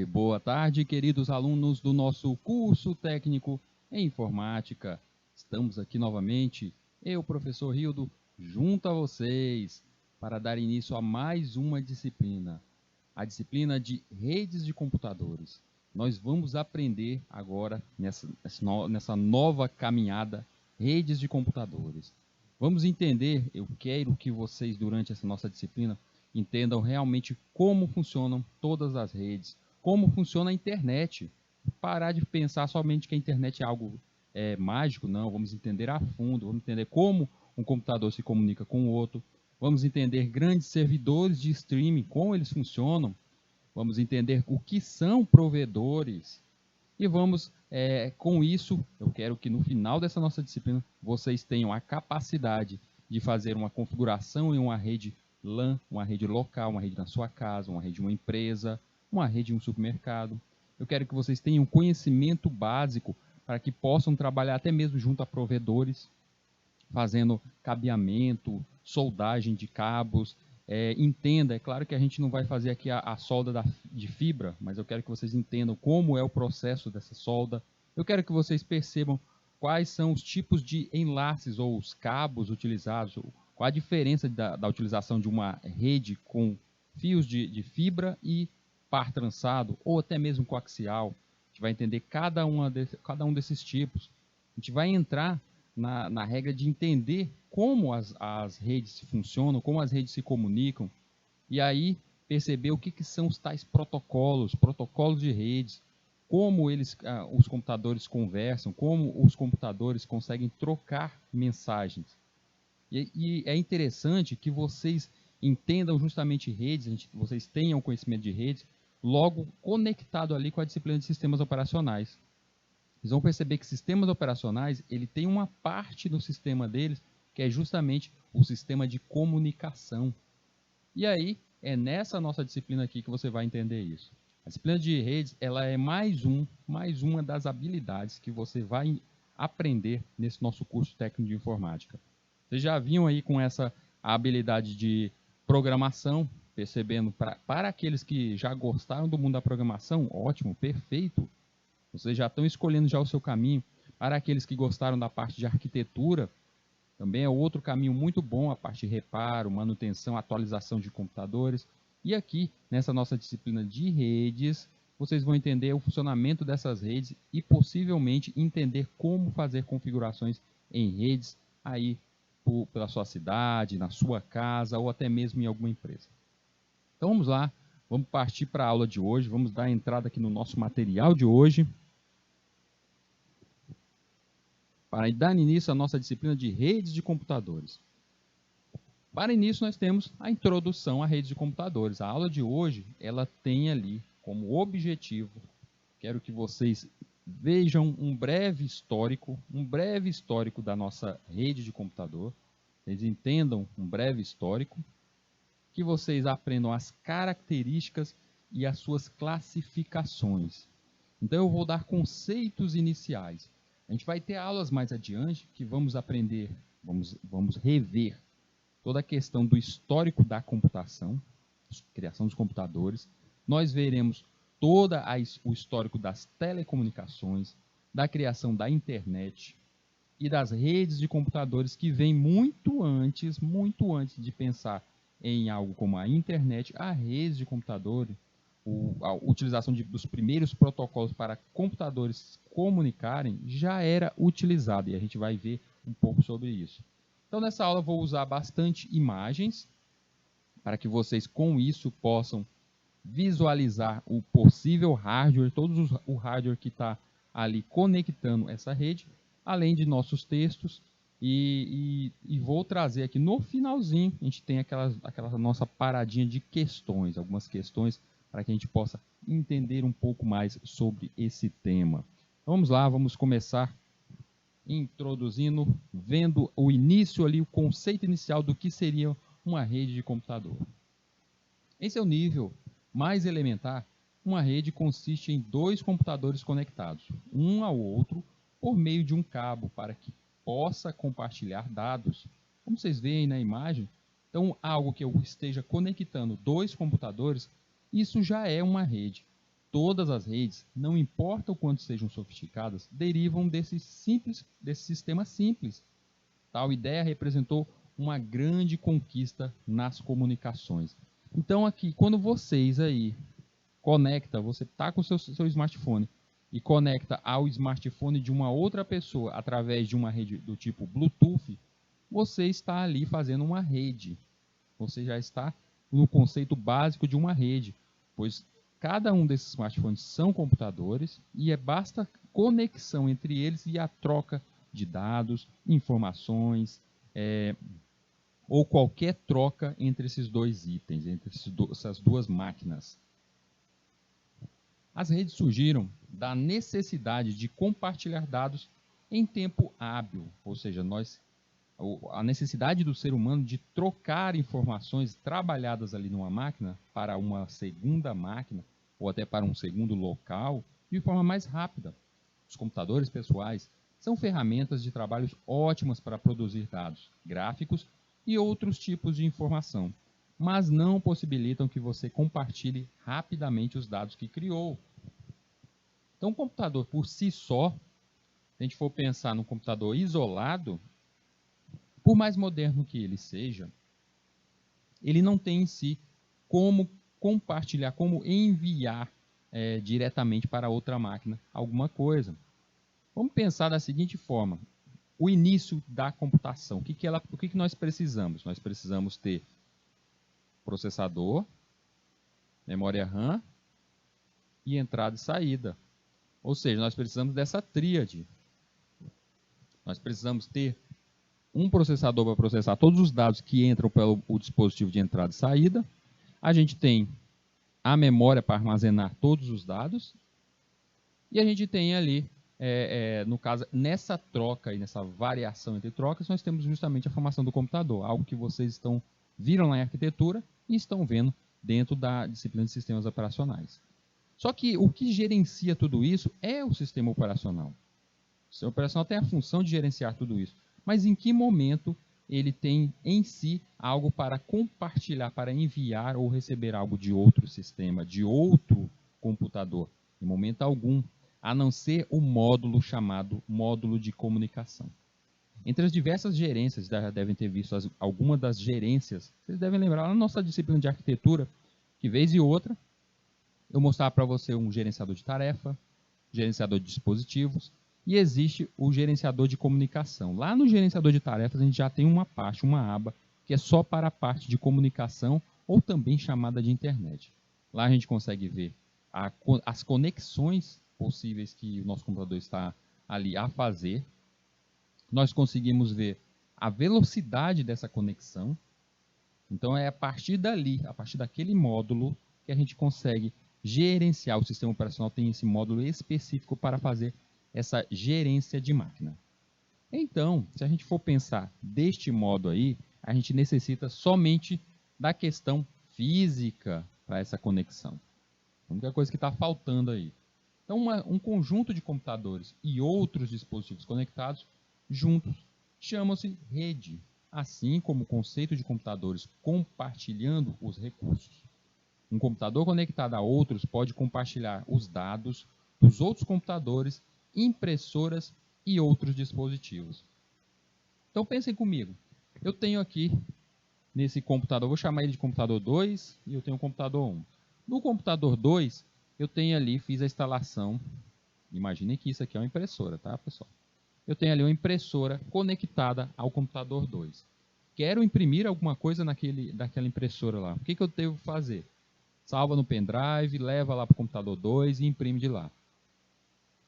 Boa tarde, queridos alunos do nosso curso técnico em informática. Estamos aqui novamente, eu, professor Rildo, junto a vocês, para dar início a mais uma disciplina, a disciplina de redes de computadores. Nós vamos aprender agora, nessa nova caminhada, redes de computadores. Vamos entender, eu quero que vocês, durante essa nossa disciplina, entendam realmente como funcionam todas as redes, como funciona a internet. Parar de pensar somente que a internet é algo mágico, não. Vamos entender a fundo, vamos entender como um computador se comunica com o outro, vamos entender grandes servidores de streaming, como eles funcionam, vamos entender o que são provedores e vamos, com isso, eu quero que no final dessa nossa disciplina vocês tenham a capacidade de fazer uma configuração em uma rede LAN, uma rede local, uma rede na sua casa, uma rede de uma empresa, uma rede em um supermercado. Eu quero que vocês tenham conhecimento básico para que possam trabalhar até mesmo junto a provedores, fazendo cabeamento, soldagem de cabos. Entenda, é claro que a gente não vai fazer aqui a solda de fibra, mas eu quero que vocês entendam como é o processo dessa solda. Eu quero que vocês percebam quais são os tipos de enlaces ou os cabos utilizados, qual a diferença da utilização de uma rede com fios de fibra e par trançado, ou até mesmo coaxial. A gente vai entender cada um desses tipos. A gente vai entrar na regra de entender como as redes funcionam, como as redes se comunicam, e aí perceber o que são os tais protocolos de redes, como os computadores conversam, como os computadores conseguem trocar mensagens. E é interessante que vocês entendam justamente redes, vocês tenham conhecimento de redes, logo conectado ali com a disciplina de sistemas operacionais. Vocês vão perceber que sistemas operacionais, ele tem uma parte no sistema deles que é justamente o sistema de comunicação. E aí, é nessa nossa disciplina aqui que você vai entender isso. A disciplina de redes, ela é mais uma das habilidades que você vai aprender nesse nosso curso técnico de informática. Vocês já vinham aí com essa habilidade de programação, percebendo, para aqueles que já gostaram do mundo da programação, ótimo, perfeito. Vocês já estão escolhendo já o seu caminho. Para aqueles que gostaram da parte de arquitetura, também é outro caminho muito bom, a parte de reparo, manutenção, atualização de computadores. E aqui, nessa nossa disciplina de redes, vocês vão entender o funcionamento dessas redes e possivelmente entender como fazer configurações em redes aí pela sua cidade, na sua casa ou até mesmo em alguma empresa. Então vamos lá, vamos partir para a aula de hoje, vamos dar entrada aqui no nosso material de hoje. Para dar início à nossa disciplina de redes de computadores. Para início, nós temos a introdução à rede de computadores. A aula de hoje, ela tem ali como objetivo, quero que vocês vejam um breve histórico da nossa rede de computador. Vocês entendam um breve histórico, que vocês aprendam as características e as suas classificações. Então, eu vou dar conceitos iniciais. A gente vai ter aulas mais adiante que vamos aprender, vamos rever toda a questão do histórico da computação, criação dos computadores. Nós veremos todo o histórico das telecomunicações, da criação da internet e das redes de computadores que vem muito antes de pensar em algo como a internet, a rede de computadores, a utilização dos primeiros protocolos para computadores comunicarem já era utilizado, e a gente vai ver um pouco sobre isso. Então, nessa aula, eu vou usar bastante imagens, para que vocês, com isso, possam visualizar o possível hardware, o hardware que está ali conectando essa rede, além de nossos textos, e vou trazer aqui no finalzinho, a gente tem aquela nossa paradinha de questões, algumas questões para que a gente possa entender um pouco mais sobre esse tema. Vamos lá, vamos começar introduzindo, vendo o início ali, o conceito inicial do que seria uma rede de computador. Esse é o nível mais elementar. Uma rede consiste em dois computadores conectados, um ao outro, por meio de um cabo, para que possa compartilhar dados. Como vocês veem na imagem, então algo que eu esteja conectando dois computadores isso já é uma rede. Todas as redes, não importa o quanto sejam sofisticadas, derivam desse sistema simples. Tal ideia representou uma grande conquista nas comunicações. Então aqui, quando vocês aí você está com o seu smartphone e conecta ao smartphone de uma outra pessoa através de uma rede do tipo Bluetooth, você está ali fazendo uma rede. Você já está no conceito básico de uma rede, pois cada um desses smartphones são computadores e basta conexão entre eles e a troca de dados, informações, ou qualquer troca entre esses dois itens, entre essas duas máquinas. As redes surgiram da necessidade de compartilhar dados em tempo hábil, ou seja, a necessidade do ser humano de trocar informações trabalhadas ali numa máquina para uma segunda máquina ou até para um segundo local de forma mais rápida. Os computadores pessoais são ferramentas de trabalho ótimas para produzir dados, gráficos e outros tipos de informação, mas não possibilitam que você compartilhe rapidamente os dados que criou. Então, o computador por si só, se a gente for pensar no computador isolado, por mais moderno que ele seja, ele não tem em si como compartilhar, como enviar diretamente para outra máquina alguma coisa. Vamos pensar da seguinte forma: o início da computação. O que nós precisamos? Nós precisamos ter processador, memória RAM e entrada e saída. Ou seja, nós precisamos dessa tríade. Nós precisamos ter um processador para processar todos os dados que entram pelo dispositivo de entrada e saída. A gente tem a memória para armazenar todos os dados. E a gente tem ali, no caso, nessa troca e nessa variação entre trocas, nós temos justamente a formação do computador, algo que vocês viram lá em arquitetura e estão vendo dentro da disciplina de sistemas operacionais. Só que o que gerencia tudo isso é o sistema operacional. O sistema operacional tem a função de gerenciar tudo isso. Mas em que momento ele tem em si algo para compartilhar, para enviar ou receber algo de outro sistema, de outro computador? Em momento algum, a não ser o módulo chamado módulo de comunicação. Entre as diversas gerências, já devem ter visto algumas das gerências, vocês devem lembrar na nossa disciplina de arquitetura, que vez e outra, eu mostrava para você um gerenciador de tarefa, gerenciador de dispositivos, e existe o gerenciador de comunicação. Lá no gerenciador de tarefas, a gente já tem uma parte, uma aba, que é só para a parte de comunicação, ou também chamada de internet. Lá a gente consegue ver as conexões possíveis que o nosso computador está ali a fazer. Nós conseguimos ver a velocidade dessa conexão. Então é a partir dali, a partir daquele módulo, que a gente consegue gerenciar. O sistema operacional tem esse módulo específico para fazer essa gerência de máquina. Então, se a gente for pensar deste modo aí, a gente necessita somente da questão física para essa conexão. A única coisa que está faltando aí. Então, um conjunto de computadores e outros dispositivos conectados juntos chama-se rede, assim como o conceito de computadores compartilhando os recursos. Um computador conectado a outros pode compartilhar os dados dos outros computadores, impressoras e outros dispositivos. Então pensem comigo. Eu tenho aqui nesse computador, vou chamar ele de computador 2 e eu tenho o computador 1. No computador 2, eu tenho ali, fiz a instalação. Imaginem que isso aqui é uma impressora, tá, pessoal? Eu tenho ali uma impressora conectada ao computador 2. Quero imprimir alguma coisa daquela impressora lá. O que eu devo fazer? Salva no pendrive, leva lá para o computador 2 e imprime de lá.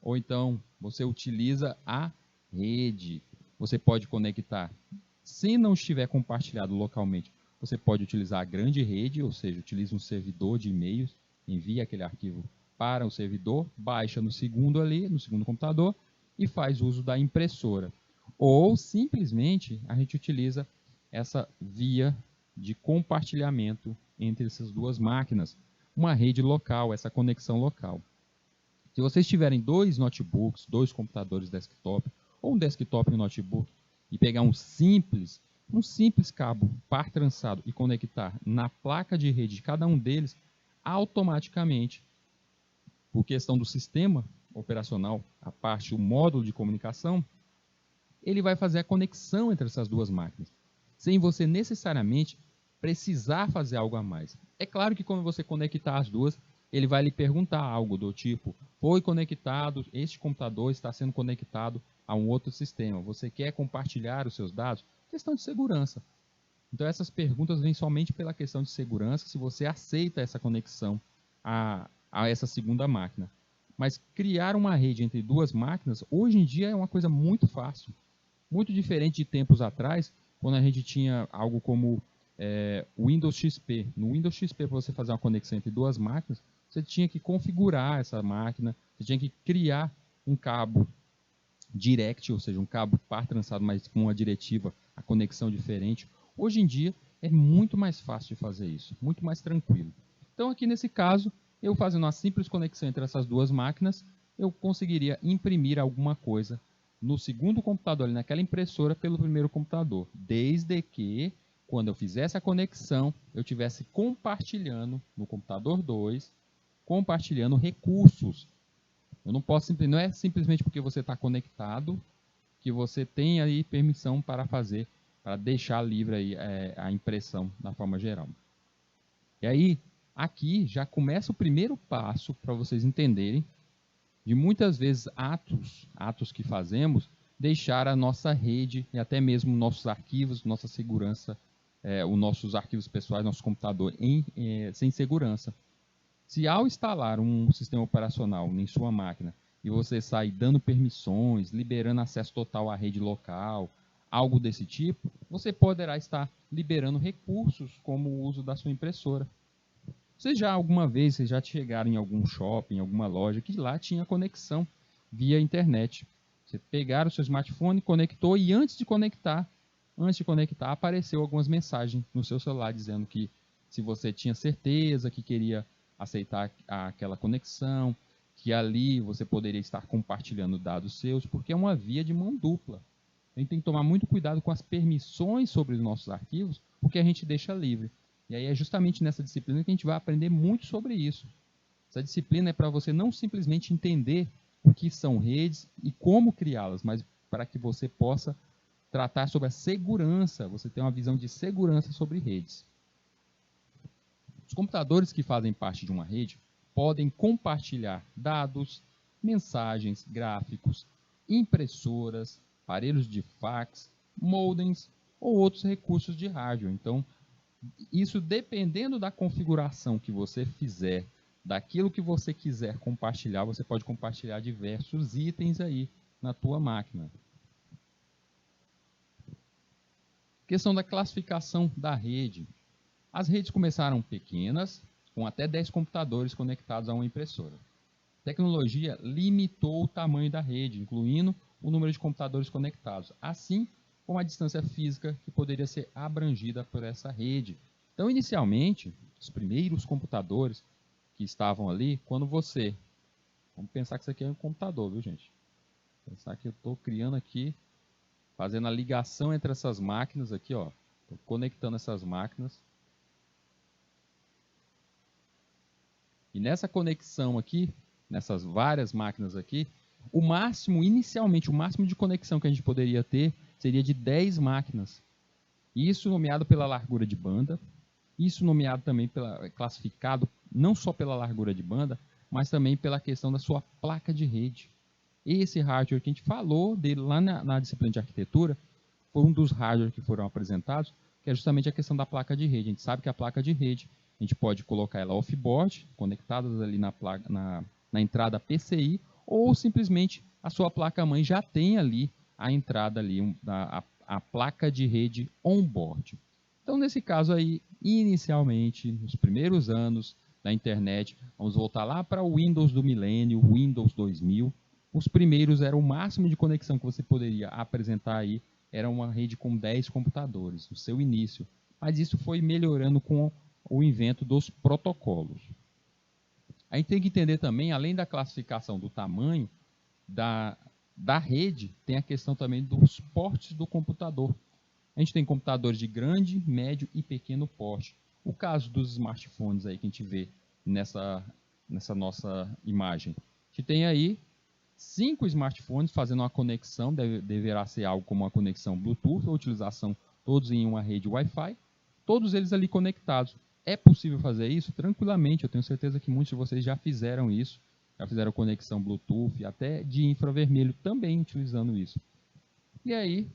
Ou então, você utiliza a rede. Você pode conectar, se não estiver compartilhado localmente, você pode utilizar a grande rede, ou seja, utiliza um servidor de e-mails, envia aquele arquivo para o servidor, baixa no segundo computador e faz uso da impressora. Ou, simplesmente, a gente utiliza essa via de compartilhamento entre essas duas máquinas, uma rede local, essa conexão local. Se vocês tiverem dois notebooks, dois computadores desktop, ou um desktop e um notebook, e pegar um simples cabo par trançado e conectar na placa de rede de cada um deles, automaticamente, por questão do sistema operacional, a parte, o módulo de comunicação, ele vai fazer a conexão entre essas duas máquinas, sem você necessariamente precisar fazer algo a mais. É claro que quando você conectar as duas, ele vai lhe perguntar algo do tipo, foi conectado, este computador está sendo conectado a um outro sistema, você quer compartilhar os seus dados? Questão de segurança. Então essas perguntas vêm somente pela questão de segurança, se você aceita essa conexão a essa segunda máquina. Mas criar uma rede entre duas máquinas, hoje em dia é uma coisa muito fácil. Muito diferente de tempos atrás, quando a gente tinha algo como o Windows XP. No Windows XP, para você fazer uma conexão entre duas máquinas, você tinha que configurar essa máquina, você tinha que criar um cabo direct, ou seja, um cabo par trançado, mas com uma diretiva, a conexão diferente. Hoje em dia, é muito mais fácil de fazer isso, muito mais tranquilo. Então, aqui nesse caso, eu fazendo uma simples conexão entre essas duas máquinas, eu conseguiria imprimir alguma coisa no segundo computador, ali naquela impressora, pelo primeiro computador, desde que, quando eu fizesse a conexão, eu estivesse compartilhando no computador 2, compartilhando recursos. Eu não posso, não é simplesmente porque você está conectado que você tem aí permissão para fazer, para deixar livre aí, a impressão da forma geral. E aí, aqui já começa o primeiro passo para vocês entenderem de muitas vezes atos que fazemos, deixar a nossa rede e até mesmo nossos arquivos, nossa segurança, os nossos arquivos pessoais, nosso computador sem segurança. Se ao instalar um sistema operacional em sua máquina e você sai dando permissões, liberando acesso total à rede local, algo desse tipo, você poderá estar liberando recursos como o uso da sua impressora. Vocês já chegaram em algum shopping, em alguma loja, que lá tinha conexão via internet. Você pegaram o seu smartphone, conectou e antes de conectar, apareceu algumas mensagens no seu celular dizendo que se você tinha certeza que queria aceitar aquela conexão, que ali você poderia estar compartilhando dados seus, porque é uma via de mão dupla. A gente tem que tomar muito cuidado com as permissões sobre os nossos arquivos, porque a gente deixa livre. E aí é justamente nessa disciplina que a gente vai aprender muito sobre isso. Essa disciplina é para você não simplesmente entender o que são redes e como criá-las, mas para que você possa tratar sobre a segurança, você tem uma visão de segurança sobre redes. Os computadores que fazem parte de uma rede podem compartilhar dados, mensagens, gráficos, impressoras, aparelhos de fax, modems ou outros recursos de hardware. Então, isso dependendo da configuração que você fizer, daquilo que você quiser compartilhar, você pode compartilhar diversos itens aí na tua máquina. Questão da classificação da rede. As redes começaram pequenas, com até 10 computadores conectados a uma impressora. A tecnologia limitou o tamanho da rede, incluindo o número de computadores conectados, assim como a distância física que poderia ser abrangida por essa rede. Então, inicialmente, os primeiros computadores que estavam ali, vamos pensar que isso aqui é um computador, viu, gente? Pensar que eu estou criando aqui, fazendo a ligação entre essas máquinas aqui, ó. Estou conectando essas máquinas. E nessa conexão aqui, nessas várias máquinas aqui, inicialmente, o máximo de conexão que a gente poderia ter seria de 10 máquinas. Isso nomeado pela largura de banda, isso nomeado também classificado não só pela largura de banda, mas também pela questão da sua placa de rede. Esse hardware que a gente falou dele lá na disciplina de arquitetura, foi um dos hardware que foram apresentados, que é justamente a questão da placa de rede. A gente sabe que a placa de rede, a gente pode colocar ela off-board, conectadas ali na entrada PCI, ou simplesmente a sua placa-mãe já tem ali a entrada ali, a placa de rede on-board. Então, nesse caso aí, inicialmente, nos primeiros anos da internet, vamos voltar lá para o Windows do milênio, Windows 2000, os primeiros eram o máximo de conexão que você poderia apresentar aí, era uma rede com 10 computadores, no seu início. Mas isso foi melhorando com o invento dos protocolos. A gente tem que entender também, além da classificação do tamanho da rede, tem a questão também dos portes do computador. A gente tem computadores de grande, médio e pequeno porte. O caso dos smartphones aí que a gente vê nessa nossa imagem. A gente tem aí 5 smartphones fazendo uma conexão, deverá ser algo como uma conexão Bluetooth, ou utilização todos em uma rede Wi-Fi, todos eles ali conectados. É possível fazer isso tranquilamente, eu tenho certeza que muitos de vocês já fizeram isso, já fizeram conexão Bluetooth, até de infravermelho também utilizando isso. E aí,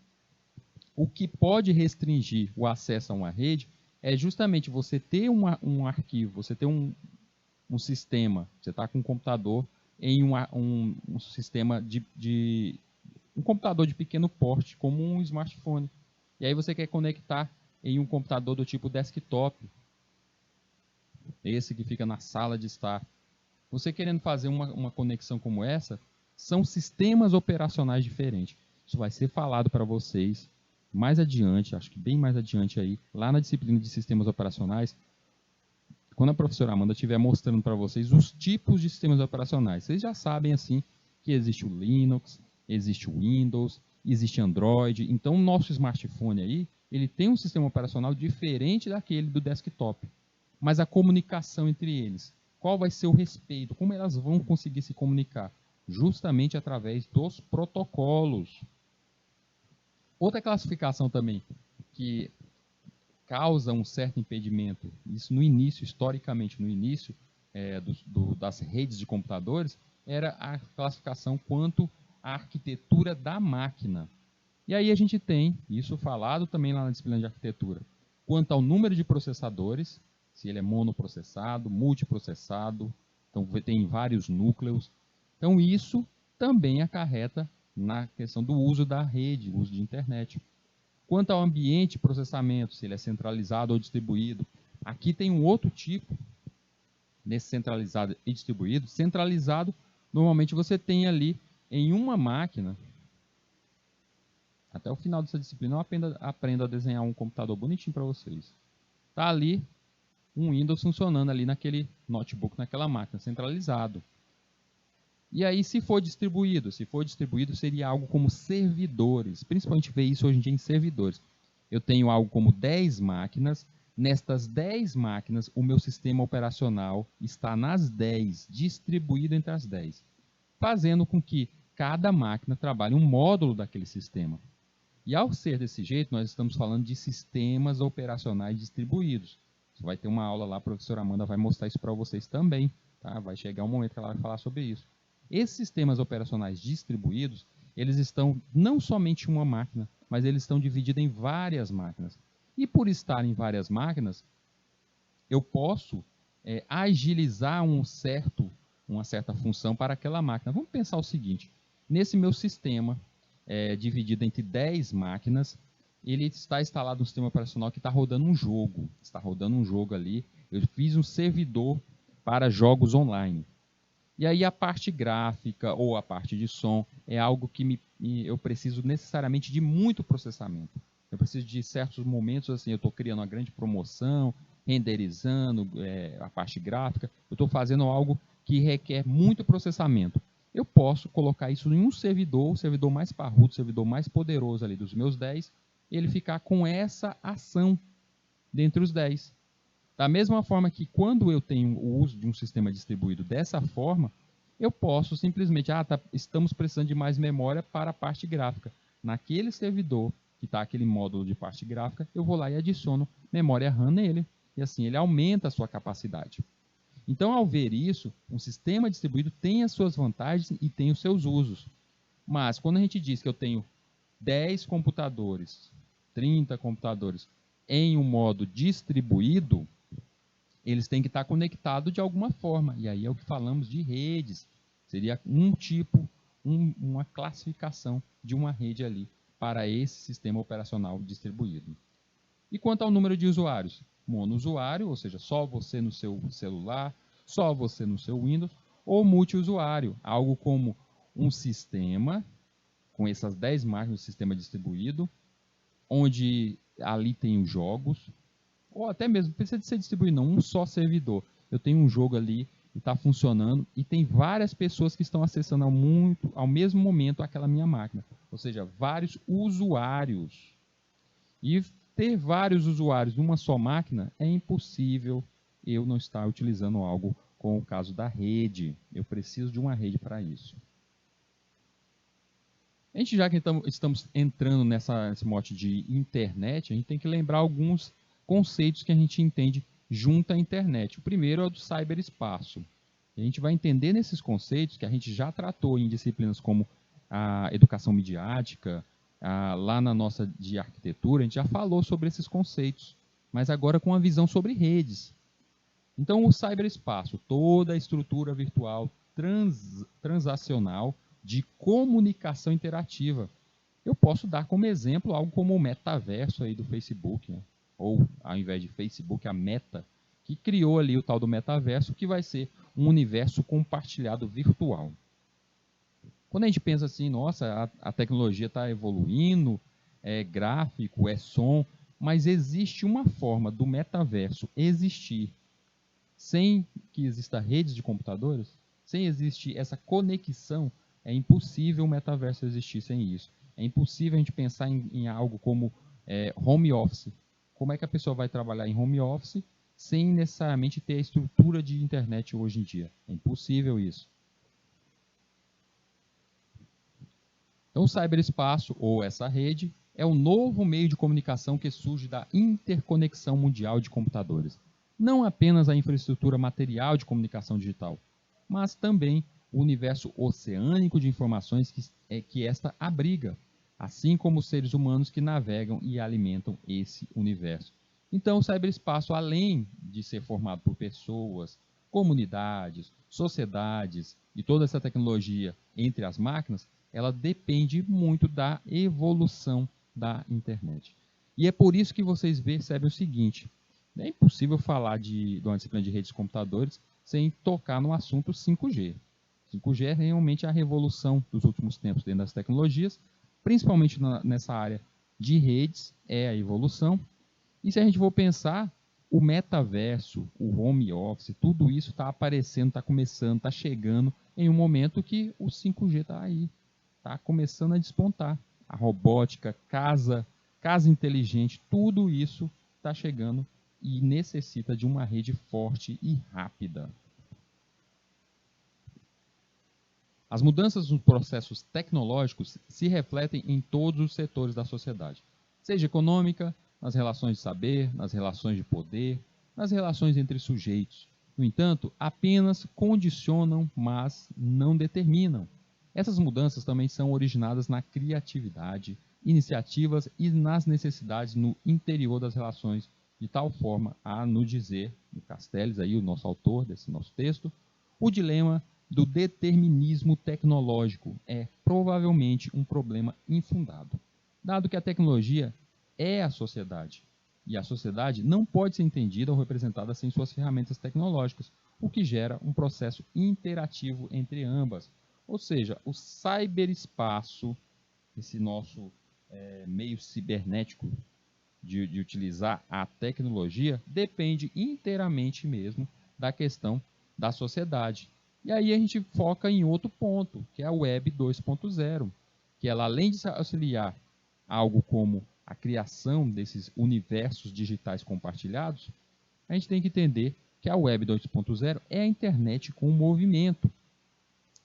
o que pode restringir o acesso a uma rede é justamente você ter um arquivo, você ter um sistema, você está com um computador em um sistema um computador de pequeno porte, como um smartphone. E aí você quer conectar em um computador do tipo desktop, esse que fica na sala de estar. Você querendo fazer uma conexão como essa, são sistemas operacionais diferentes. Isso vai ser falado para vocês mais adiante, acho que bem mais adiante aí, lá na disciplina de sistemas operacionais, quando a professora Amanda estiver mostrando para vocês os tipos de sistemas operacionais. Vocês já sabem assim que existe o Linux, existe o Windows, existe Android. Então o nosso smartphone aí, ele tem um sistema operacional diferente daquele do desktop. Mas a comunicação entre eles, qual vai ser o respeito? Como elas vão conseguir se comunicar? Justamente através dos protocolos. Outra classificação também que causa um certo impedimento, isso no início, historicamente, no início das redes de computadores, era a classificação quanto à arquitetura da máquina. E aí a gente tem, isso falado também lá na disciplina de arquitetura, quanto ao número de processadores, se ele é monoprocessado, multiprocessado, então tem vários núcleos. Então isso também acarreta na questão do uso da rede, uso de internet. Quanto ao ambiente de processamento, se ele é centralizado ou distribuído, aqui tem um outro tipo, nesse centralizado e distribuído. Centralizado, normalmente você tem ali em uma máquina, até o final dessa disciplina eu aprendo a desenhar um computador bonitinho para vocês. Está ali um Windows funcionando ali naquele notebook, naquela máquina, centralizado. E aí, se for distribuído seria algo como servidores. Principalmente vê isso hoje em dia em servidores. Eu tenho algo como 10 máquinas. Nestas 10 máquinas, o meu sistema operacional está nas 10, distribuído entre as 10, fazendo com que cada máquina trabalhe um módulo daquele sistema. E ao ser desse jeito, nós estamos falando de sistemas operacionais distribuídos. Você vai ter uma aula lá, a professora Amanda vai mostrar isso para vocês também. Tá? Vai chegar um momento que ela vai falar sobre isso. Esses sistemas operacionais distribuídos, eles estão não somente em uma máquina, mas eles estão divididos em várias máquinas. E por estar em várias máquinas, eu posso agilizar uma certa função para aquela máquina. Vamos pensar o seguinte, nesse meu sistema, dividido entre 10 máquinas, ele está instalado um sistema operacional que está rodando um jogo. Está rodando um jogo ali. Eu fiz um servidor para jogos online. E aí a parte gráfica ou a parte de som é algo que eu preciso necessariamente de muito processamento. Eu preciso de certos momentos, assim, eu estou criando uma grande promoção, renderizando a parte gráfica, eu estou fazendo algo que requer muito processamento. Eu posso colocar isso em um servidor, o servidor mais parrudo, o servidor mais poderoso ali dos meus 10, ele ficar com essa ação dentre os 10. Da mesma forma que quando eu tenho o uso de um sistema distribuído dessa forma, eu posso simplesmente, estamos precisando de mais memória para a parte gráfica. Naquele servidor que está aquele módulo de parte gráfica, eu vou lá e adiciono memória RAM nele. E assim ele aumenta a sua capacidade. Então, ao ver isso, um sistema distribuído tem as suas vantagens e tem os seus usos. Mas, quando a gente diz que eu tenho 10 computadores, 30 computadores em um modo distribuído, eles têm que estar conectados de alguma forma. E aí é o que falamos de redes. Seria um tipo, uma classificação de uma rede ali para esse sistema operacional distribuído. E quanto ao número de usuários? Monousuário, ou seja, só você no seu celular, só você no seu Windows, ou multiusuário, algo como um sistema, com essas 10 máquinas do sistema distribuído, onde ali tem os jogos, ou até mesmo, não precisa de ser distribuído não, um só servidor. Eu tenho um jogo ali e está funcionando e tem várias pessoas que estão acessando ao mesmo momento aquela minha máquina. Ou seja, vários usuários. E ter vários usuários numa só máquina é impossível eu não estar utilizando algo com o caso da rede. Eu preciso de uma rede para isso. A gente, já que estamos entrando nesse mote de internet, a gente tem que lembrar alguns conceitos que a gente entende junto à internet. O primeiro é o do cyberespaço. A gente vai entender nesses conceitos que a gente já tratou em disciplinas como a educação midiática, lá na nossa de arquitetura, a gente já falou sobre esses conceitos, mas agora com a visão sobre redes. Então, o cyberespaço, toda a estrutura virtual transacional de comunicação interativa. Eu posso dar como exemplo algo como o metaverso aí do Facebook, né? Ou, ao invés de Facebook, a Meta, que criou ali o tal do metaverso, que vai ser um universo compartilhado virtual. Quando a gente pensa assim, nossa, a tecnologia está evoluindo, é gráfico, é som, mas existe uma forma do metaverso existir sem que exista redes de computadores, sem existir essa conexão, é impossível o metaverso existir sem isso. É impossível a gente pensar em algo como home office. Como é que a pessoa vai trabalhar em home office sem necessariamente ter a estrutura de internet hoje em dia? É impossível isso. Então, o cyberespaço, ou essa rede, é um novo meio de comunicação que surge da interconexão mundial de computadores. Não apenas a infraestrutura material de comunicação digital, mas também o universo oceânico de informações que esta abriga, assim como os seres humanos que navegam e alimentam esse universo. Então, o cyberespaço, além de ser formado por pessoas, comunidades, sociedades e toda essa tecnologia entre as máquinas, ela depende muito da evolução da internet. E é por isso que vocês percebem o seguinte: é impossível falar de uma disciplina de redes de computadores sem tocar no assunto 5G. 5G é realmente a revolução dos últimos tempos dentro das tecnologias, principalmente nessa área de redes, é a evolução. E se a gente for pensar, o metaverso, o home office, tudo isso está aparecendo, está começando, está chegando em um momento que o 5G está aí, está começando a despontar. A robótica, casa inteligente, tudo isso está chegando e necessita de uma rede forte e rápida. As mudanças nos processos tecnológicos se refletem em todos os setores da sociedade, seja econômica, nas relações de saber, nas relações de poder, nas relações entre sujeitos. No entanto, apenas condicionam, mas não determinam. Essas mudanças também são originadas na criatividade, iniciativas e nas necessidades no interior das relações, de tal forma a nos dizer, o Castells, aí, o nosso autor desse nosso texto, o dilema do determinismo tecnológico é provavelmente um problema infundado, dado que a tecnologia é a sociedade, e a sociedade não pode ser entendida ou representada sem suas ferramentas tecnológicas, o que gera um processo interativo entre ambas. Ou seja, o cyberespaço, esse nosso meio cibernético de utilizar a tecnologia, depende inteiramente mesmo da questão da sociedade. E aí a gente foca em outro ponto, que é a Web 2.0, que ela, além de auxiliar algo como a criação desses universos digitais compartilhados, a gente tem que entender que a Web 2.0 é a internet com movimento.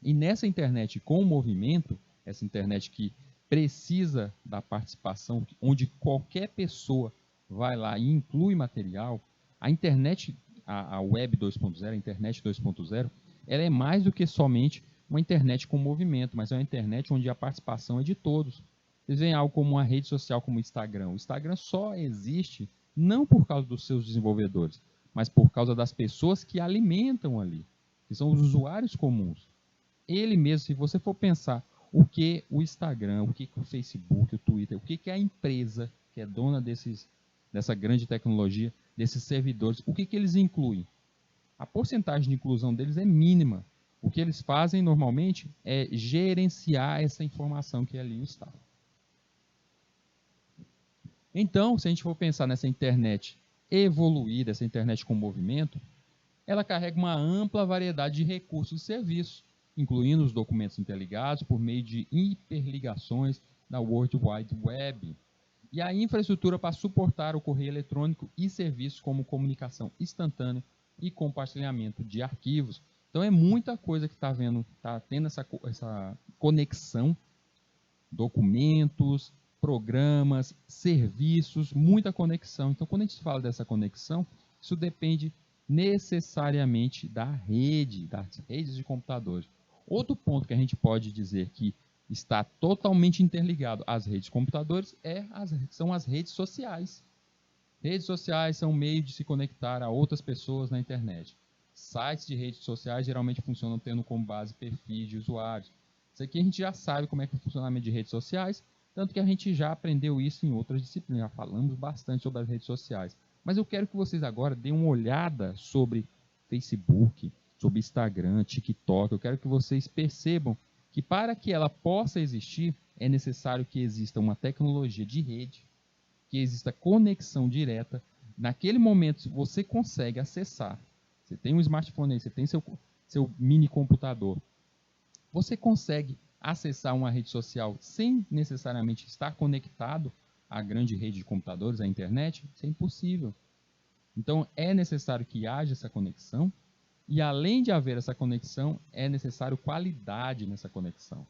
E nessa internet com movimento, essa internet que precisa da participação, onde qualquer pessoa vai lá e inclui material, a internet, a Web 2.0, a internet 2.0, ela é mais do que somente uma internet com movimento, mas é uma internet onde a participação é de todos. Vocês veem algo como uma rede social como o Instagram. O Instagram só existe não por causa dos seus desenvolvedores, mas por causa das pessoas que alimentam ali, que são os usuários comuns. Ele mesmo, se você for pensar o que o Instagram, o que o Facebook, o Twitter, o que a empresa que é dona dessa grande tecnologia, desses servidores, o que eles incluem? A porcentagem de inclusão deles é mínima. O que eles fazem normalmente é gerenciar essa informação que ali está. Então, se a gente for pensar nessa internet evoluída, essa internet com movimento, ela carrega uma ampla variedade de recursos e serviços, incluindo os documentos interligados por meio de hiperligações da World Wide Web, e a infraestrutura para suportar o correio eletrônico e serviços como comunicação instantânea, e compartilhamento de arquivos. Então é muita coisa que está tendo essa conexão, documentos, programas, serviços, muita conexão. Então quando a gente fala dessa conexão, isso depende necessariamente das redes de computadores. Outro ponto que a gente pode dizer que está totalmente interligado às redes de computadores são as redes sociais. Redes sociais são um meio de se conectar a outras pessoas na internet. Sites de redes sociais geralmente funcionam tendo como base perfis de usuários. Isso aqui a gente já sabe como é que é o funcionamento de redes sociais, tanto que a gente já aprendeu isso em outras disciplinas, já falamos bastante sobre as redes sociais. Mas eu quero que vocês agora deem uma olhada sobre Facebook, sobre Instagram, TikTok. Eu quero que vocês percebam que para que ela possa existir, é necessário que exista uma tecnologia de rede, que exista conexão direta. Naquele momento, você consegue acessar. Você tem um smartphone aí, você tem seu mini computador. Você consegue acessar uma rede social sem necessariamente estar conectado à grande rede de computadores, à internet? Isso é impossível. Então, é necessário que haja essa conexão, e além de haver essa conexão, é necessário qualidade nessa conexão.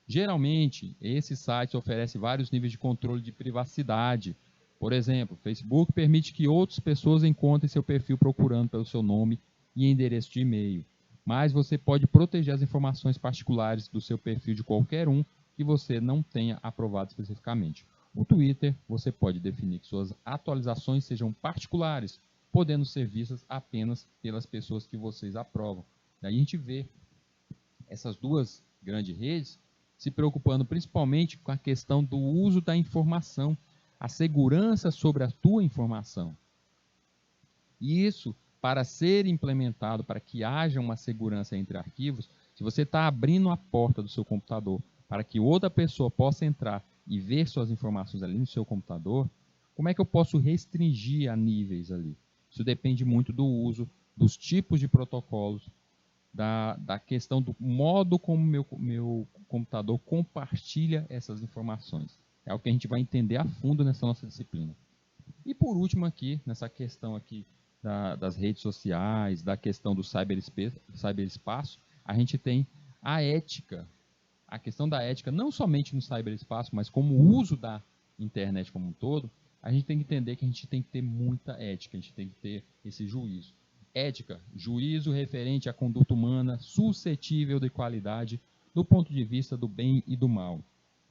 Geralmente, esse site oferece vários níveis de controle de privacidade. Por exemplo, Facebook permite que outras pessoas encontrem seu perfil procurando pelo seu nome e endereço de e-mail. Mas você pode proteger as informações particulares do seu perfil de qualquer um que você não tenha aprovado especificamente. O Twitter, você pode definir que suas atualizações sejam particulares, podendo ser vistas apenas pelas pessoas que vocês aprovam. Daí a gente vê essas duas grandes redes se preocupando principalmente com a questão do uso da informação, a segurança sobre a tua informação. E isso, para ser implementado, para que haja uma segurança entre arquivos, se você está abrindo a porta do seu computador para que outra pessoa possa entrar e ver suas informações ali no seu computador, como é que eu posso restringir a níveis ali? Isso depende muito do uso, dos tipos de protocolos, da questão do modo como meu computador compartilha essas informações. É o que a gente vai entender a fundo nessa nossa disciplina. E por último aqui, nessa questão aqui das redes sociais, da questão do cyberespaço, a gente tem a ética. A questão da ética, não somente no cyberespaço, mas como o uso da internet como um todo, a gente tem que entender que a gente tem que ter muita ética, a gente tem que ter esse juízo. Ética, juízo referente à conduta humana suscetível de qualidade do ponto de vista do bem e do mal.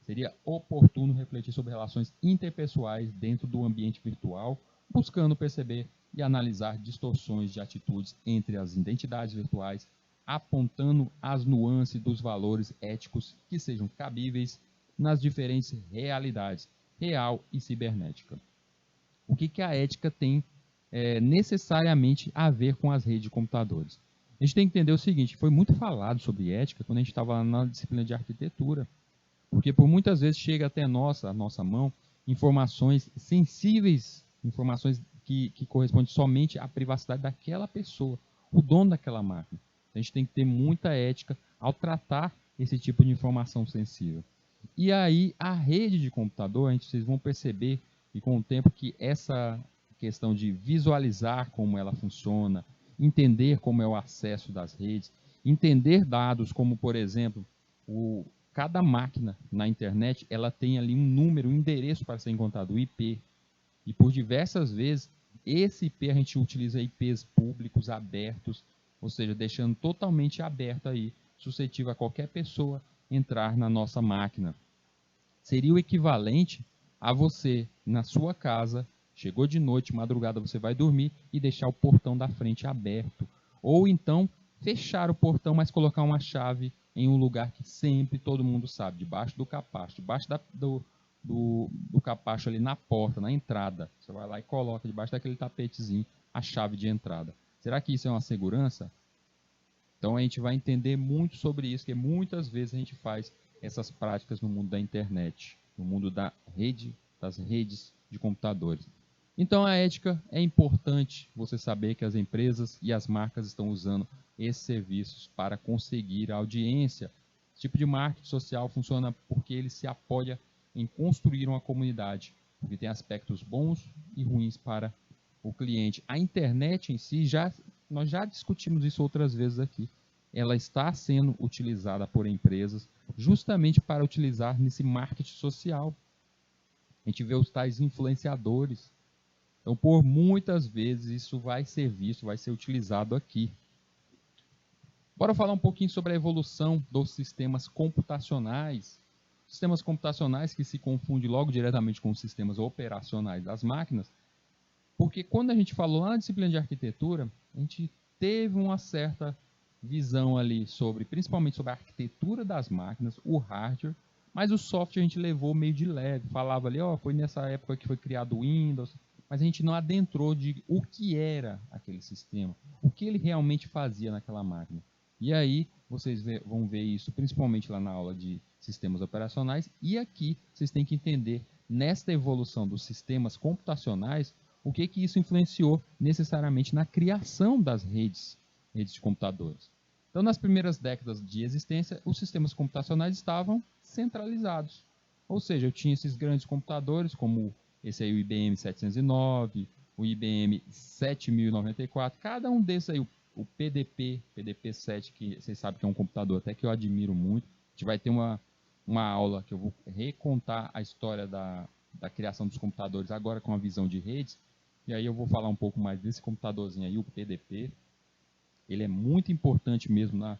Seria oportuno refletir sobre relações interpessoais dentro do ambiente virtual, buscando perceber e analisar distorções de atitudes entre as identidades virtuais, apontando as nuances dos valores éticos que sejam cabíveis nas diferentes realidades, real e cibernética. O que a ética tem necessariamente a ver com as redes de computadores? A gente tem que entender o seguinte, foi muito falado sobre ética quando a gente estava na disciplina de arquitetura, porque por muitas vezes chega até a nossa mão, informações sensíveis, informações que correspondem somente à privacidade daquela pessoa, o dono daquela máquina. A gente tem que ter muita ética ao tratar esse tipo de informação sensível. E aí, a rede de computador, vocês vão perceber, e com o tempo, que essa questão de visualizar como ela funciona, entender como é o acesso das redes, entender dados como, por exemplo, cada máquina na internet, ela tem ali um número, um endereço para ser encontrado, o IP. E por diversas vezes, esse IP a gente utiliza IPs públicos, abertos, ou seja, deixando totalmente aberto aí, suscetível a qualquer pessoa entrar na nossa máquina. Seria o equivalente a você, na sua casa, chegou de noite, madrugada, você vai dormir e deixar o portão da frente aberto. Ou então, fechar o portão, mas colocar uma chave em um lugar que sempre todo mundo sabe, debaixo do capacho, debaixo do capacho ali na porta, na entrada. Você vai lá e coloca debaixo daquele tapetezinho a chave de entrada. Será que isso é uma segurança? Então a gente vai entender muito sobre isso, porque muitas vezes a gente faz essas práticas no mundo da internet, no mundo das redes de computadores. Então a ética é importante você saber que as empresas e as marcas estão usando esses serviços para conseguir a audiência. Esse tipo de marketing social funciona porque ele se apoia em construir uma comunidade, porque tem aspectos bons e ruins para o cliente. A internet em si, nós já discutimos isso outras vezes aqui. Ela está sendo utilizada por empresas justamente para utilizar nesse marketing social. A gente vê os tais influenciadores. Então, por muitas vezes, isso vai ser visto, vai ser utilizado aqui. Bora falar um pouquinho sobre a evolução dos sistemas computacionais. Sistemas computacionais que se confundem logo diretamente com os sistemas operacionais das máquinas, porque quando a gente falou lá na disciplina de arquitetura, a gente teve uma certa visão ali principalmente sobre a arquitetura das máquinas, o hardware, mas o software a gente levou meio de leve, falava ali, foi nessa época que foi criado o Windows, mas a gente não adentrou de o que era aquele sistema, o que ele realmente fazia naquela máquina. E aí vocês vão ver isso principalmente lá na aula de sistemas operacionais, e aqui vocês têm que entender, nesta evolução dos sistemas computacionais, o que isso influenciou necessariamente na criação das redes de computadores. Então, nas primeiras décadas de existência, os sistemas computacionais estavam centralizados. Ou seja, eu tinha esses grandes computadores, como esse aí, o IBM 709, o IBM 7094, cada um desses aí, o PDP-7, que vocês sabem que é um computador até que eu admiro muito. A gente vai ter uma aula que eu vou recontar a história da criação dos computadores agora com a visão de redes, e aí eu vou falar um pouco mais desse computadorzinho aí, o PDP. Ele é muito importante mesmo na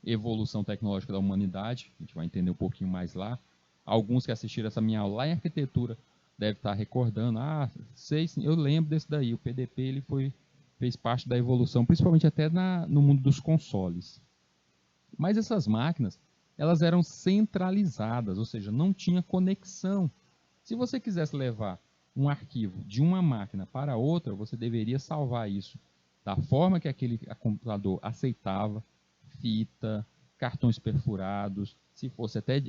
evolução tecnológica da humanidade, a gente vai entender um pouquinho mais lá. Alguns que assistiram essa minha aula lá em arquitetura devem estar recordando, eu lembro desse daí, o PDP ele fez parte da evolução, principalmente até no mundo dos consoles. Mas essas máquinas, elas eram centralizadas, ou seja, não tinha conexão. Se você quisesse levar um arquivo de uma máquina para outra, você deveria salvar isso da forma que aquele computador aceitava, fita, cartões perfurados, se fosse até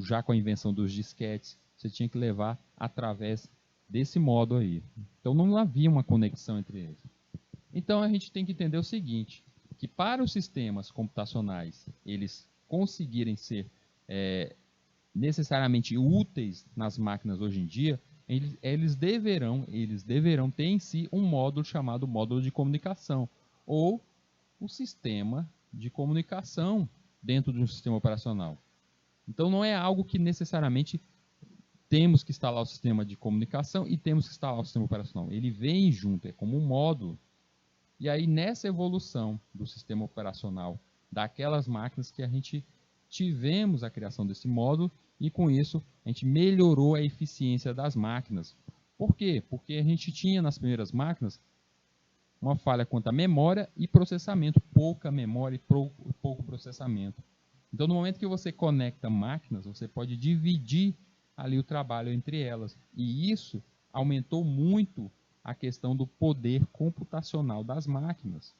já com a invenção dos disquetes, você tinha que levar através desse modo aí. Então não havia uma conexão entre eles. Então a gente tem que entender o seguinte, que para os sistemas computacionais eles conseguirem ser necessariamente úteis nas máquinas hoje em dia, eles deverão ter em si um módulo chamado módulo de comunicação, ou o sistema de comunicação dentro de um sistema operacional. Então não é algo que necessariamente temos que instalar o sistema de comunicação e temos que instalar o sistema operacional. Ele vem junto, é como um módulo. E aí nessa evolução do sistema operacional daquelas máquinas que a gente tivemos a criação desse módulo e com isso a gente melhorou a eficiência das máquinas. Por quê? Porque a gente tinha nas primeiras máquinas uma falha quanto à memória e processamento, pouca memória e pouco processamento. Então no momento que você conecta máquinas, você pode dividir ali o trabalho entre elas. E isso aumentou muito a questão do poder computacional das máquinas.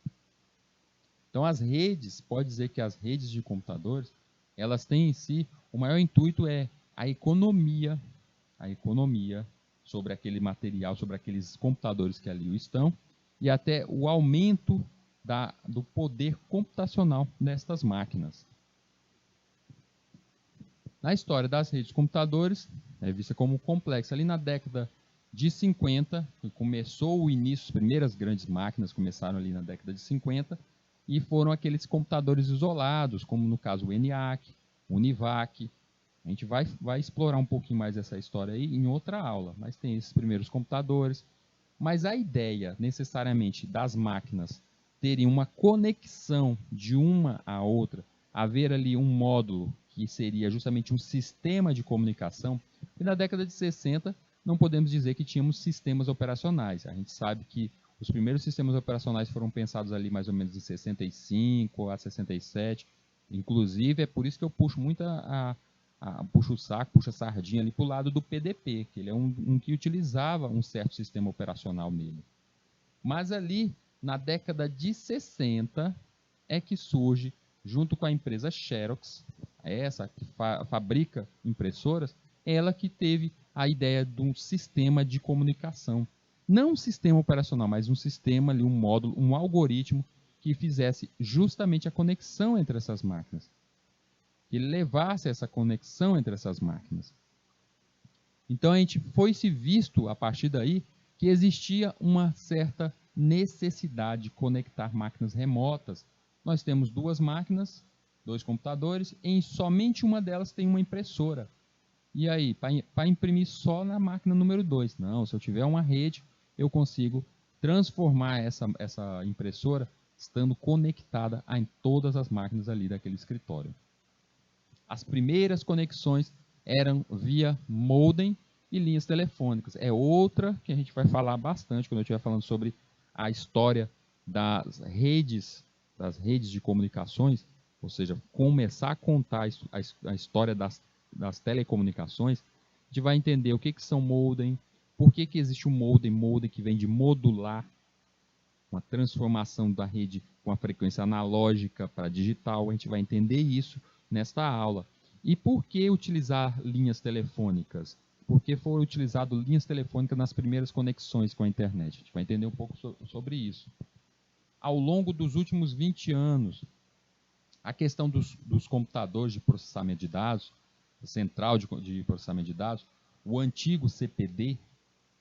Então as redes, pode dizer que as redes de computadores, elas têm em si, o maior intuito é a economia sobre aquele material, sobre aqueles computadores que ali estão, e até o aumento do poder computacional nestas máquinas. Na história das redes de computadores, é vista como complexa. Ali na década de 50, que começou o início, as primeiras grandes máquinas começaram ali na década de 50, e foram aqueles computadores isolados, como no caso o ENIAC, o UNIVAC. A gente vai explorar um pouquinho mais essa história aí em outra aula, mas tem esses primeiros computadores. Mas a ideia, necessariamente, das máquinas terem uma conexão de uma à outra, haver ali um módulo que seria justamente um sistema de comunicação, e na década de 60 não podemos dizer que tínhamos sistemas operacionais. A gente sabe que os primeiros sistemas operacionais foram pensados ali mais ou menos em 65 a 67. Inclusive, é por isso que eu puxo muito puxo o saco, puxo a sardinha ali para o lado do PDP, que ele é um que utilizava um certo sistema operacional nele. Mas ali, na década de 60, é que surge, junto com a empresa Xerox, essa que fabrica impressoras, ela que teve a ideia de um sistema de comunicação. Não um sistema operacional, mas um sistema ali, um módulo, um algoritmo que fizesse justamente a conexão entre essas máquinas. Que levasse essa conexão entre essas máquinas. Então a gente foi se visto, a partir daí, que existia uma certa necessidade de conectar máquinas remotas. Nós temos duas máquinas, dois computadores, e somente uma delas tem uma impressora. E aí, para imprimir só na máquina número 2? Não, se eu tiver uma rede, eu consigo transformar essa impressora estando conectada em todas as máquinas ali daquele escritório. As primeiras conexões eram via modem e linhas telefônicas. É outra que a gente vai falar bastante quando eu estiver falando sobre a história das redes de comunicações, ou seja, começar a contar a história das telecomunicações. A gente vai entender o que são modem, por que existe o modem que vem de modular, uma transformação da rede com a frequência analógica para digital. A gente vai entender isso nesta aula. E por que utilizar linhas telefônicas? Por que foram utilizadas linhas telefônicas nas primeiras conexões com a internet? A gente vai entender um pouco sobre isso. Ao longo dos últimos 20 anos, a questão dos computadores de processamento de dados, central de processamento de dados, o antigo CPD,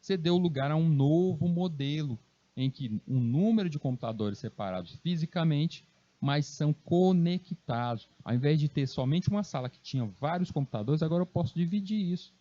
cedeu lugar a um novo modelo, em que um número de computadores separados fisicamente, mas são conectados. Ao invés de ter somente uma sala que tinha vários computadores, agora eu posso dividir isso.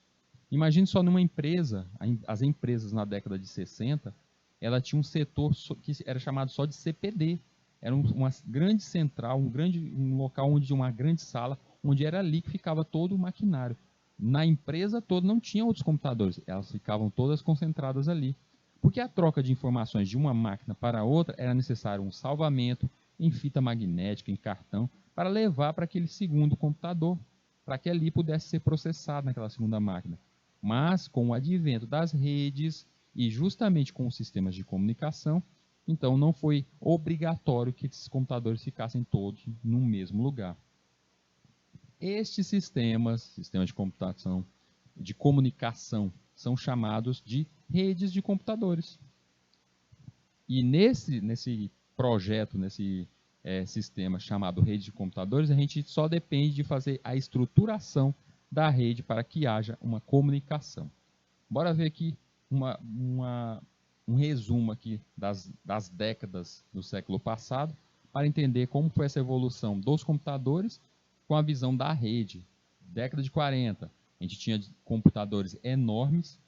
Imagine só numa empresa, as empresas na década de 60, ela tinha um setor que era chamado só de CPD. Era uma grande central, um local onde uma grande sala, onde era ali que ficava todo o maquinário. Na empresa toda não tinha outros computadores, elas ficavam todas concentradas ali. Porque a troca de informações de uma máquina para outra era necessário um salvamento em fita magnética, em cartão, para levar para aquele segundo computador, para que ali pudesse ser processado naquela segunda máquina. Mas com o advento das redes e justamente com os sistemas de comunicação, então não foi obrigatório que esses computadores ficassem todos no mesmo lugar. Estes sistemas de computação, de comunicação, são chamados de redes de computadores. E nesse projeto, nesse sistema chamado rede de computadores, a gente só depende de fazer a estruturação da rede para que haja uma comunicação. Bora ver aqui um resumo aqui das décadas do século passado, para entender como foi essa evolução dos computadores com a visão da rede. Década de 40, a gente tinha computadores enormes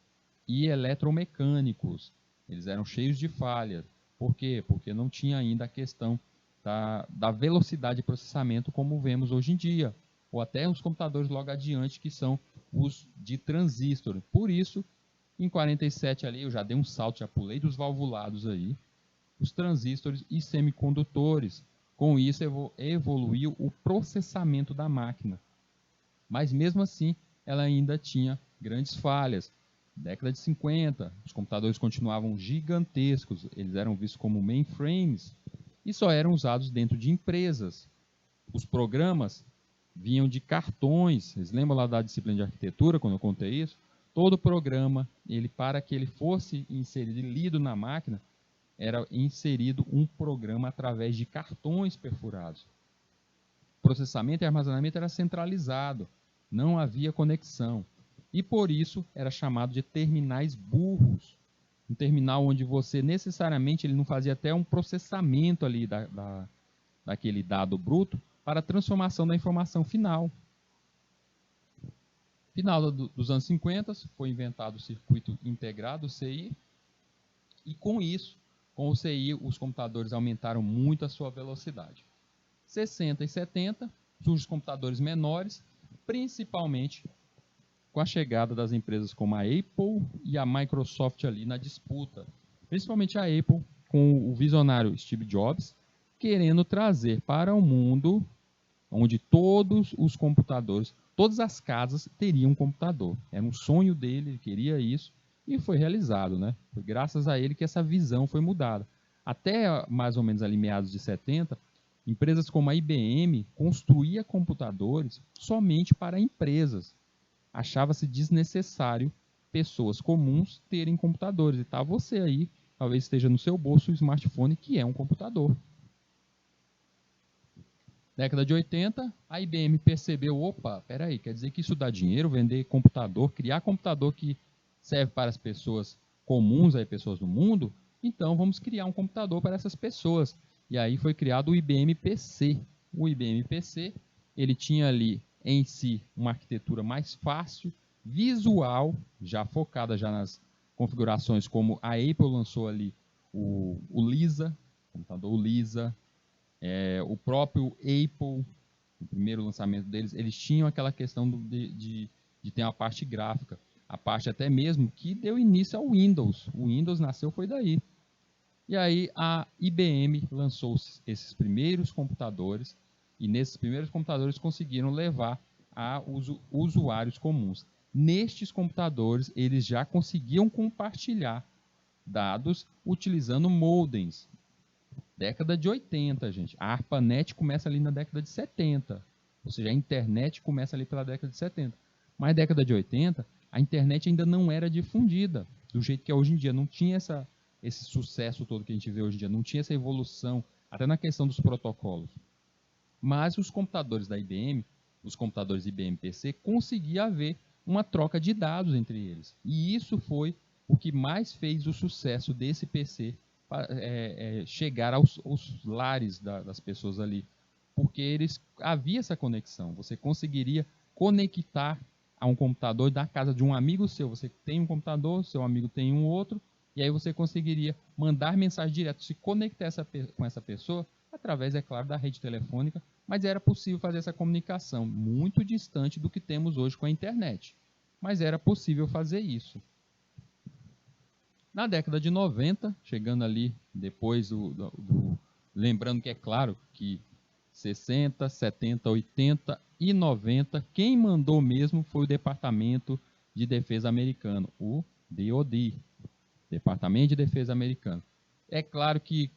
e eletromecânicos. Eles eram cheios de falhas. Por quê? Porque não tinha ainda a questão da velocidade de processamento como vemos hoje em dia. Ou até os computadores logo adiante, que são os de transistor. Por isso, em 47 ali, eu já dei um salto, já pulei dos valvulados aí, os transistores e semicondutores. Com isso, evoluiu o processamento da máquina. Mas mesmo assim, ela ainda tinha grandes falhas. Década de 50, os computadores continuavam gigantescos, eles eram vistos como mainframes e só eram usados dentro de empresas. Os programas vinham de cartões. Vocês lembram lá da disciplina de arquitetura, quando eu contei isso? Todo programa, para que ele fosse inserido e lido na máquina, era inserido um programa através de cartões perfurados. O processamento e armazenamento era centralizado, não havia conexão. E por isso era chamado de terminais burros. Um terminal onde você necessariamente ele não fazia até um processamento ali daquele dado bruto para a transformação da informação final. Final dos anos 50, foi inventado o circuito integrado, o CI, e com isso, com o CI, os computadores aumentaram muito a sua velocidade. 60 e 70, surgem os computadores menores, principalmente com a chegada das empresas como a Apple e a Microsoft ali na disputa. Principalmente a Apple, com o visionário Steve Jobs, querendo trazer para o mundo onde todos os computadores, todas as casas teriam um computador. Era um sonho dele, ele queria isso, e foi realizado, né? Foi graças a ele que essa visão foi mudada. Até mais ou menos ali meados de 70, empresas como a IBM construía computadores somente para empresas. Achava-se desnecessário pessoas comuns terem computadores. E tá você aí, talvez esteja no seu bolso o smartphone, que é um computador. Década de 80, a IBM percebeu, opa, peraí, quer dizer que isso dá dinheiro, vender computador, criar computador que serve para as pessoas comuns a pessoas do mundo, então vamos criar um computador para essas pessoas. E aí foi criado o IBM PC. O IBM PC, ele tinha ali em si uma arquitetura mais fácil, visual, já focada já nas configurações, como a Apple lançou ali o Lisa, o computador Lisa, o próprio Apple, o primeiro lançamento deles, eles tinham aquela questão de ter uma parte gráfica, a parte até mesmo que deu início ao Windows. O Windows nasceu foi daí. E aí a IBM lançou esses primeiros computadores, e nesses primeiros computadores conseguiram levar a usuários comuns. Nestes computadores, eles já conseguiam compartilhar dados utilizando modems. Década de 80, gente. A ARPANET começa ali na década de 70. Ou seja, a internet começa ali pela década de 70. Mas na década de 80, a internet ainda não era difundida do jeito que é hoje em dia. Não tinha esse sucesso todo que a gente vê hoje em dia. Não tinha essa evolução, até na questão dos protocolos. Mas os computadores da IBM, os computadores IBM PC, conseguia haver uma troca de dados entre eles. E isso foi o que mais fez o sucesso desse PC chegar aos lares das pessoas ali. Porque havia essa conexão. Você conseguiria conectar a um computador da casa de um amigo seu. Você tem um computador, seu amigo tem um outro, e aí você conseguiria mandar mensagem direto, se conectar com essa pessoa, através, é claro, da rede telefônica, mas era possível fazer essa comunicação, muito distante do que temos hoje com a internet. Mas era possível fazer isso. Na década de 90, chegando ali depois lembrando que é claro que 60, 70, 80 e 90, quem mandou mesmo foi o Departamento de Defesa americano, o DoD, Departamento de Defesa americano. É claro que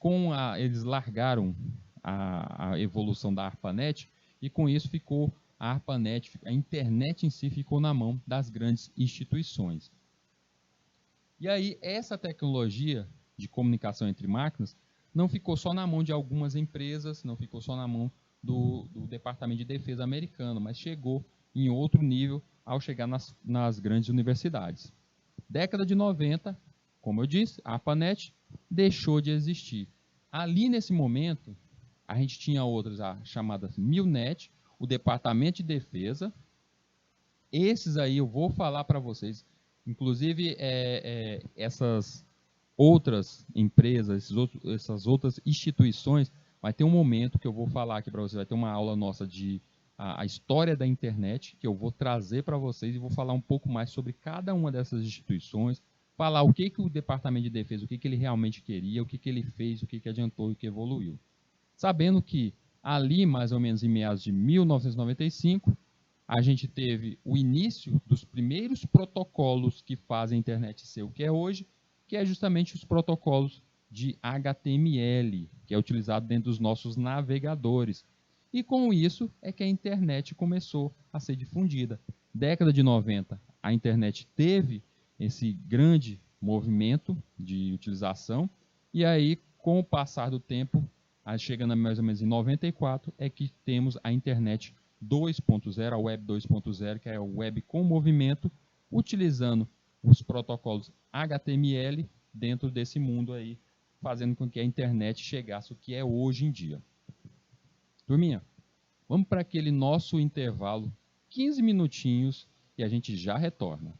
eles largaram a evolução da ARPANET e com isso ficou a ARPANET, a internet em si ficou na mão das grandes instituições. E aí essa tecnologia de comunicação entre máquinas não ficou só na mão de algumas empresas, não ficou só na mão do Departamento de Defesa americano, mas chegou em outro nível ao chegar nas grandes universidades. Década de 90, como eu disse, a ARPANET deixou de existir. Ali nesse momento, a gente tinha outras chamadas MILNET, o Departamento de Defesa. Esses aí eu vou falar para vocês. Inclusive, essas outras empresas, essas outras instituições, vai ter um momento que eu vou falar aqui para vocês, vai ter uma aula nossa de a história da internet, que eu vou trazer para vocês e vou falar um pouco mais sobre cada uma dessas instituições, falar o que o Departamento de Defesa, o que ele realmente queria, o que ele fez, o que adiantou e o que evoluiu. Sabendo que ali, mais ou menos em meados de 1995, a gente teve o início dos primeiros protocolos que fazem a internet ser o que é hoje, que é justamente os protocolos de HTML, que é utilizado dentro dos nossos navegadores. E com isso é que a internet começou a ser difundida. Década de 90, a internet teve esse grande movimento de utilização, e aí, com o passar do tempo, chegando mais ou menos em 94, é que temos a internet 2.0, a Web 2.0, que é a web com movimento, utilizando os protocolos HTML dentro desse mundo aí, fazendo com que a internet chegasse o que é hoje em dia. Turminha, vamos para aquele nosso intervalo, 15 minutinhos, e a gente já retorna.